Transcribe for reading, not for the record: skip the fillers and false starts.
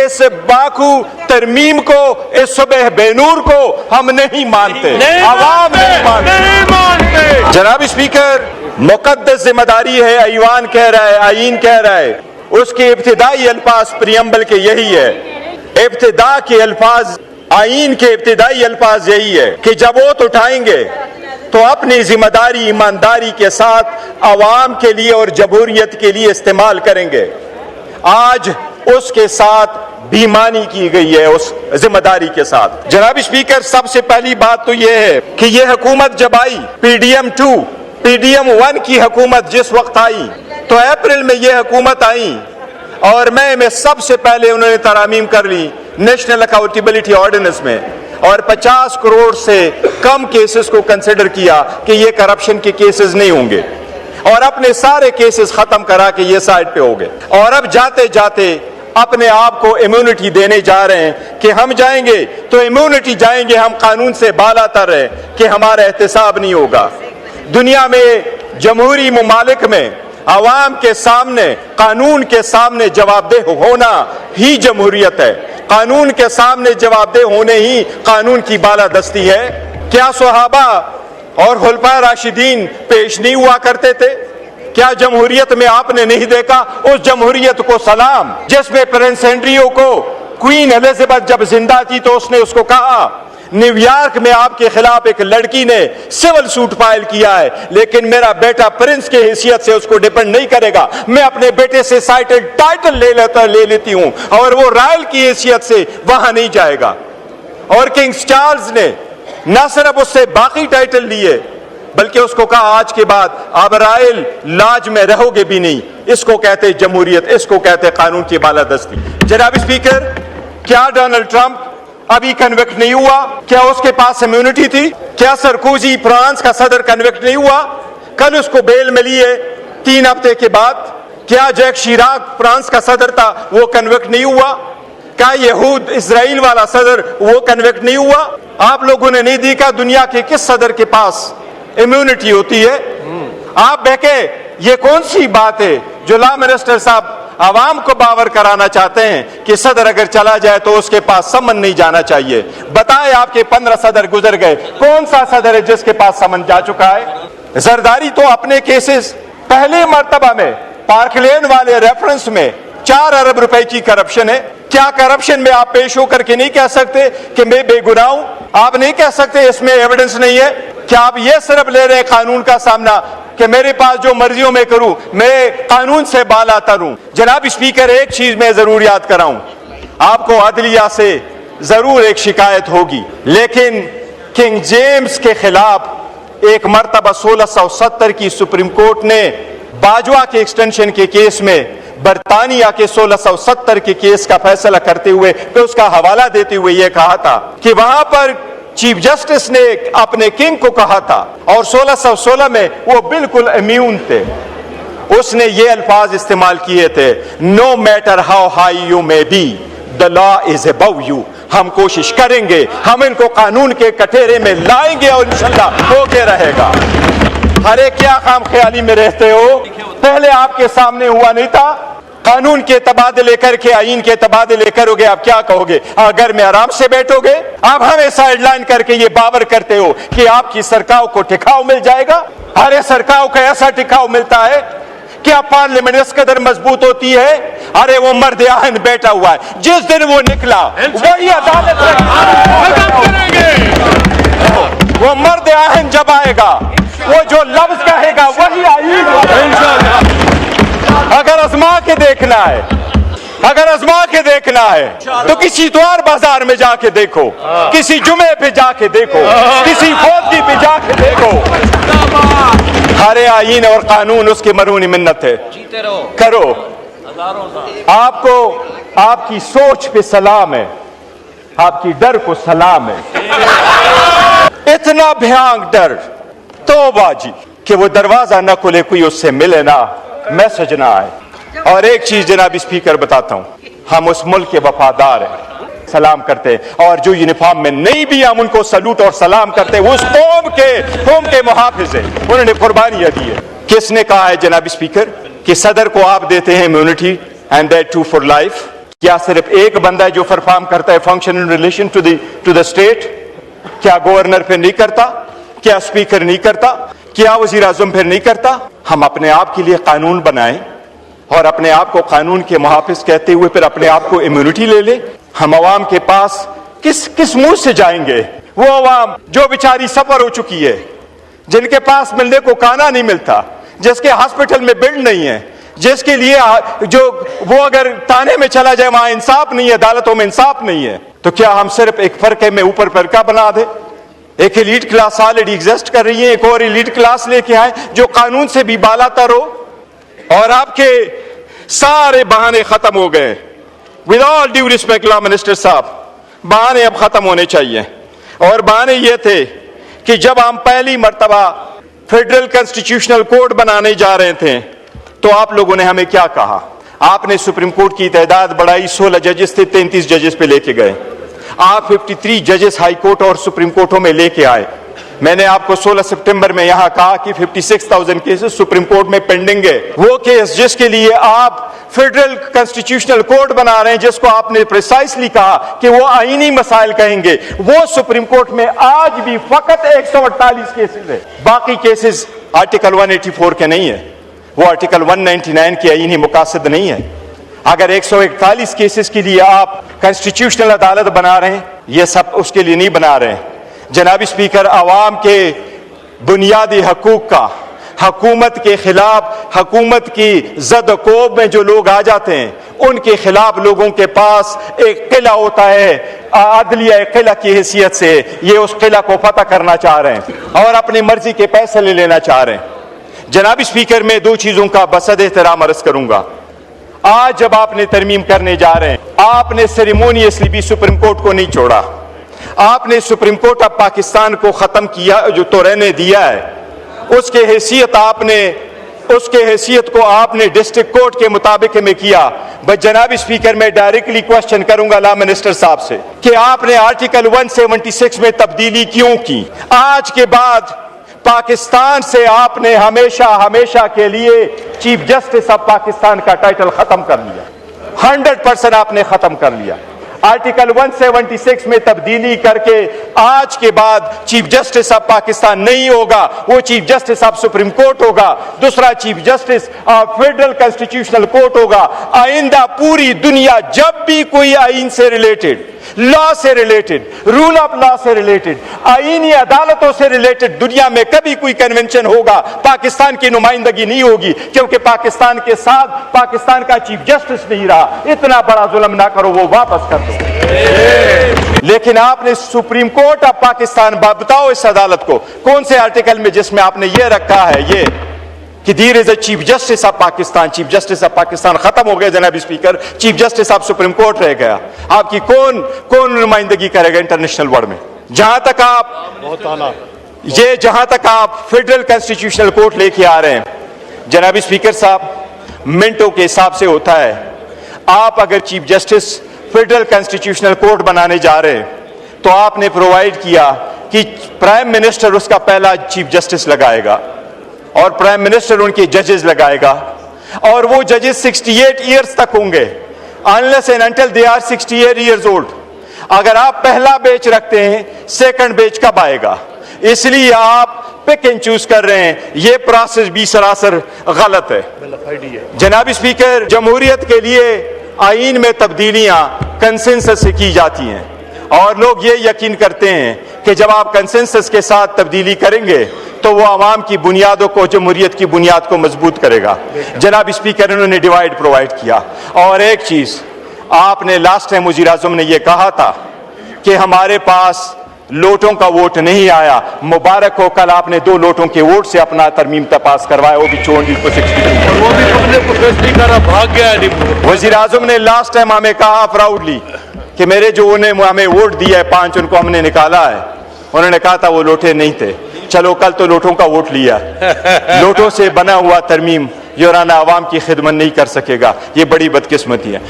इस बाकू तरमीम को, इस सुबह बेनूर को हम नहीं मानते, आवाम नहीं मानते। जनाब स्पीकर, मुकद्दस जिम्मेदारी है, ऐवान कह रहा है, आईन कह रहा है, उसके इब्तिदाई अल्फाज प्रियम्बल के यही है, इब्तिदा के अल्फाज, आईन के इब्तिदाई अल्फाज यही है कि जब वोट उठाएंगे तो अपनी जिम्मेदारी ईमानदारी के साथ अवाम के लिए और जमहूरियत के लिए इस्तेमाल करेंगे। आज उसके साथ बेईमानी की गई है, उस जिम्मेदारी के साथ। जनाब स्पीकर, सबसे पहली बात तो यह है कि यह हुकूमत जब आई, PDM 2, PDM 1 की हुकूमत जिस वक्त आई तो अप्रैल में यह हुकूमत आई और मई में सबसे पहले उन्होंने तरामीम कर ली नेशनल अकाउंटेबिलिटी ऑर्डिनेंस में और 50 करोड़ से कम केसेस को कंसिडर किया कि ये करप्शन के केसेस नहीं होंगे और अपने सारे केसेस खत्म करा के ये साइड पे हो गए। और अब जाते जाते अपने आप को इम्यूनिटी देने जा रहे हैं कि हम जाएंगे तो इम्यूनिटी जाएंगे, हम कानून से बालातर है कि हमारा एहतसाब नहीं होगा। दुनिया में जमहूरी ममालिक में अवाम के सामने, कानून के सामने जवाबदेह होना ही जमहूरियत है। कानून के सामने जवाबदेह होने ही कानून की बालादस्ती है। क्या सहाबा और खुलफाए राशिदीन पेश नहीं हुआ करते थे? क्या जमहूरियत में आपने नहीं देखा उस जमहूरियत को सलाम जिसमें प्रिंस एंड्रियो को क्वीन एलिजाबेथ जब जिंदा थी तो उसने उसको कहा, न्यूयॉर्क में आपके खिलाफ एक लड़की ने सिविल सूट फाइल किया है लेकिन मेरा बेटा प्रिंस की हैसियत से उसको डिपेंड नहीं करेगा, मैं अपने बेटे से टाइटल ले लेती हूं और वो रॉयल की हैसियत से वहां नहीं जाएगा। और किंग चार्ल्स ने न सिर्फ उससे बाकी टाइटल लिए बल्कि उसको कहा आज के बाद आप रॉयल लॉज में रहोगे भी नहीं। इसको कहते जमहूरियत, इसको कहते कानून की बालादस्ती। जनाब स्पीकर, क्या डोनाल्ड ट्रंप अभी कन्विक्ट नहीं हुआ? क्या उसके पास इम्यूनिटी थी? क्या सरकोजी फ्रांस का सदर कन्विक्ट नहीं हुआ? कल उसको बेल मिली है 3 हफ्ते के बाद। क्या जैक शिराक फ्रांस का सदर था, वो कन्विक्ट नहीं हुआ? क्या यहूद इजराइल वाला सदर वो कन्विक्ट नहीं हुआ? आप लोगों ने नहीं देखा दुनिया के किस सदर के पास इम्यूनिटी होती है? आप बहके ये कौन सी बात है जो लॉ मिनिस्टर साहब आवाम को बावर कराना चाहते हैं कि सदर अगर चला जाए तो उसके पास समन नहीं जाना चाहिए? बताएं, आपके 15 सदर गुजर गए, कौन सा सदर है जिसके पास समन जा चुका है? जरदारी तो अपने केसेस पहले मर्तबा में पार्कलेन वाले रेफरेंस में 4 अरब रुपए की करप्शन है। क्या करप्शन में आप पेश होकर के नहीं कह सकते कि मैं बेगुनाह हूं? आप नहीं कह सकते इसमें एविडेंस नहीं है? क्या आप ये सिर्फ ले रहे कानून का सामना कि मेरे पास जो मर्जियों में करूं, मैं कानून से बालातर हूं? जनाब स्पीकर, एक चीज मैं जरूर याद कराऊं, आपको अदलिया से जरूर एक शिकायत होगी, लेकिन किंग जेम्स के खिलाफ एक मर्तबा 1670 की सुप्रीम कोर्ट ने बाजवा के एक्सटेंशन के केस में बरतानिया के 1670 के केस का फैसला करते हुए तो उसका हवाला देते हुए यह कहा था कि वहां पर चीफ जस्टिस ने अपने किंग को कहा था और 1616 में वो बिल्कुल इम्यून थे। उसने ये अल्फाज इस्तेमाल किए थे, no matter how high you may be the law is above you. हम कोशिश करेंगे, हम इनको कानून के कटोरे में लाएंगे और इंशाल्लाह होके रहेगा। अरे क्या खाम ख्याली में रहते हो? पहले आपके सामने हुआ नहीं था? कानून के तबादले करके आईन के तबादले करोगे, आप क्या कहोगे? घर में आराम से बैठोगे? आप हमें साइडलाइन करके ये बावर करते हो कि आपकी सरकार को टिकाव मिल जाएगा। अरे सरकार को ऐसा टिकाव मिलता है, क्या पार्लियामेंट इस कदर मजबूत होती है? अरे वो मर्द आहन बैठा हुआ है, जिस दिन वो निकला वही अदालत करेंगे। वो मर्द आहन जब आएगा, वो जो लफ्ज कहेगा वही आईन। अगर आजमा के देखना है, अगर आजमा के देखना है तो किसी द्वार बाजार में जाके देखो, किसी जुमे पे जाके देखो, किसी फौजी पे जाके देखो। हरे आईन और कानून उसकी मरूनी मिन्नत है, करो। आपको आपकी सोच पे सलाम है, आपकी डर को सलाम है। इतना भयानक डर तौबा जी कि वो दरवाजा न खुले, कोई उससे मिले ना, मैसेज ना आए। और एक चीज जनाब स्पीकर बताता हूं, हम उस मुल्क के वफादार हैं, सलाम करते हैं, और जो यूनिफॉर्म में नहीं भी हम उनको सलूट और सलाम करते हैं, उस कौम के मुहाफिज हैं, उन्होंने कुर्बानियां दी है। किसने कहा है जनाब स्पीकर कि सदर को आप देते हैं immunity and that too for life? क्या सिर्फ एक बंदा है जो परफॉर्म करता है function in relation to the state? क्या गवर्नर फिर नहीं करता? क्या स्पीकर नहीं करता? क्या वजीर आजम फिर नहीं करता? हम अपने आप के लिए कानून बनाएं और अपने आप को कानून के मुहाफिज कहते हुए फिर अपने आप को इम्यूनिटी ले ले। हम अवाम के पास किस मुंह से जाएंगे? वो अवाम जो बेचारी सफर हो चुकी है, जिनके पास मिलने को खाना नहीं मिलता, जिसके हॉस्पिटल में बेड नहीं है, जिसके लिए जो वो अगर थाने में चला जाए वहां इंसाफ नहीं है, अदालतों में इंसाफ नहीं है, तो क्या हम सिर्फ एक फर्के में ऊपर फर्का बना दे? एक एलीट क्लास ऑलरेडी एग्जिस्ट कर रही है, एक और एलीट क्लास लेके आए जो कानून से भी बालातर हो, और आपके सारे बहाने खत्म हो गए। With all due respect law minister साहब, बहाने अब खत्म होने चाहिए। और बहाने ये थे कि जब हम पहली मर्तबा फेडरल कॉन्स्टिट्यूशनल कोड बनाने जा रहे थे तो आप लोगों ने हमें क्या कहा? आपने सुप्रीम कोर्ट की तादाद बढ़ाई, 16 जजेस थे, 33 जजेस पे लेके गए। आप 53 जजेस हाई कोर्ट और सुप्रीम कोर्टों में लेके आए। मैंने आपको 16 सितंबर में यहां कहा कि 56,000 केसेस सुप्रीम कोर्ट में पेंडिंग है। वो केस जिसके लिए आप फेडरल कॉन्स्टिट्यूशनल कोड बना रहे हैं, जिसको आपने प्रिसाइसली कहा कि वो आईनी मसाइल कहेंगे, वो सुप्रीम कोर्ट में आज भी फकत 148 केसेस है। बाकी केसेस आर्टिकल 184 के नहीं है, वो आर्टिकल 199 के आईनी मुकासद नहीं है। अगर 141 केसेस के लिए आप कॉन्स्टिट्यूशनल अदालत बना रहे हैं, ये सब उसके लिए नहीं बना रहे हैं। जनाब स्पीकर, आवाम के बुनियादी हकूक का हुकूमत के खिलाफ, हुकूमत की जद कोब में जो लोग आ जाते हैं, उनके खिलाफ लोगों के पास एक किला होता है, अदलिया किला की हैसियत से ये उस किला को फतह करना चाह रहे हैं और अपनी मर्जी के पैसे ले लेना चाह रहे हैं। जनाब स्पीकर, मैं दो चीजों का बसद एहतराम अर्ज करूंगा। आज जब आपने तरमीम करने जा रहे हैं, आपने सेरेमोनियसली भी सुप्रीम कोर्ट को नहीं छोड़ा। आपने सुप्रीम कोर्ट ऑफ पाकिस्तान को खत्म किया, जो तो रहने दिया है, उसके हैसियत को आपने डिस्ट्रिक्ट कोर्ट के मुताबिक में किया। बस जनाब स्पीकर, मैं डायरेक्टली क्वेश्चन करूंगा लॉ मिनिस्टर साहब से कि आपने आर्टिकल 176 में तब्दीली क्यों की? आज के बाद पाकिस्तान से आपने हमेशा के लिए चीफ जस्टिस ऑफ पाकिस्तान का टाइटल खत्म कर लिया। 100% आपने खत्म कर लिया। आर्टिकल 176 में तब्दीली करके आज के बाद चीफ जस्टिस ऑफ पाकिस्तान नहीं होगा, वो chief justice of supreme court होगा, दूसरा chief justice of federal constitutional court होगा। आइंदा पूरी दुनिया जब भी कोई आइन से रिलेटेड, लॉ से रिलेटेड, रूल ऑफ लॉ से रिलेटेड, आईनी अदालतों से रिलेटेड दुनिया में कभी कोई कन्वेंशन होगा, पाकिस्तान की नुमाइंदगी नहीं होगी, क्योंकि पाकिस्तान के साथ पाकिस्तान का चीफ जस्टिस नहीं रहा। इतना बड़ा जुल्म ना करो, वो वापस कर दो। लेकिन आपने सुप्रीम कोर्ट ऑफ पाकिस्तान, बताओ इस अदालत को कौन से आर्टिकल में जिसमें आपने ये रखा है ये कि there is a chief justice of Pakistan? Chief justice of Pakistan खत्म हो गया जनाब speaker, chief justice of supreme court रह गया। आपकी कौन नुमाइंदगी करेगा इंटरनेशनल वर्ल्ड में? जहां तक आप फेडरल कॉन्स्टिट्यूशनल कोर्ट लेके आ रहे हैं, जनाब स्पीकर साहब, मिनटों के हिसाब से होता है। आप अगर chief justice federal constitutional court बनाने जा रहे हैं तो आपने प्रोवाइड किया कि प्राइम मिनिस्टर उसका पहला चीफ जस्टिस लगाएगा और प्राइम मिनिस्टर उनके जजेस लगाएगा, और वो जजेस 68 ईयर्स तक होंगे, unless and until they are 68 years old. अगर आप पहला बेच रखते हैं, सेकंड बेच कब आएगा? इसलिए आप पिक एंड चूज कर रहे हैं। ये प्रोसेस भी सरासर गलत है। जनाब स्पीकर, जमहूरियत के लिए आईन में तब्दीलियां कंसेंसस से की जाती हैं और लोग ये यकीन करते हैं कि जब आप कंसेंसस के साथ तब्दीली करेंगे तो वो आवाम की बुनियादों को, जमहूरियत की बुनियाद को मजबूत करेगा। जनाब स्पीकर, उन्होंने डिवाइड प्रोवाइड किया। और एक चीज आपने लास्ट टाइम वजीर आजम ने यह कहा था कि हमारे पास लोटों का वोट नहीं आया। मुबारक हो, कल आपने 2 लोटों के वोट से अपना तरमीम पास करवाया, वो भी 64 भाग गया। वजीर आजम ने लास्ट टाइम हमें कहा प्राउडली कि मेरे जो उन्हें हमें वोट दिया है 5, उनको हमने निकाला है। उन्होंने कहा था वो लोटे नहीं थे। चलो कल तो लोटों का वोट लिया। लोटों से बना हुआ तरमीम योराना आवाम की खिदमत नहीं कर सकेगा। ये बड़ी बदकिस्मती है।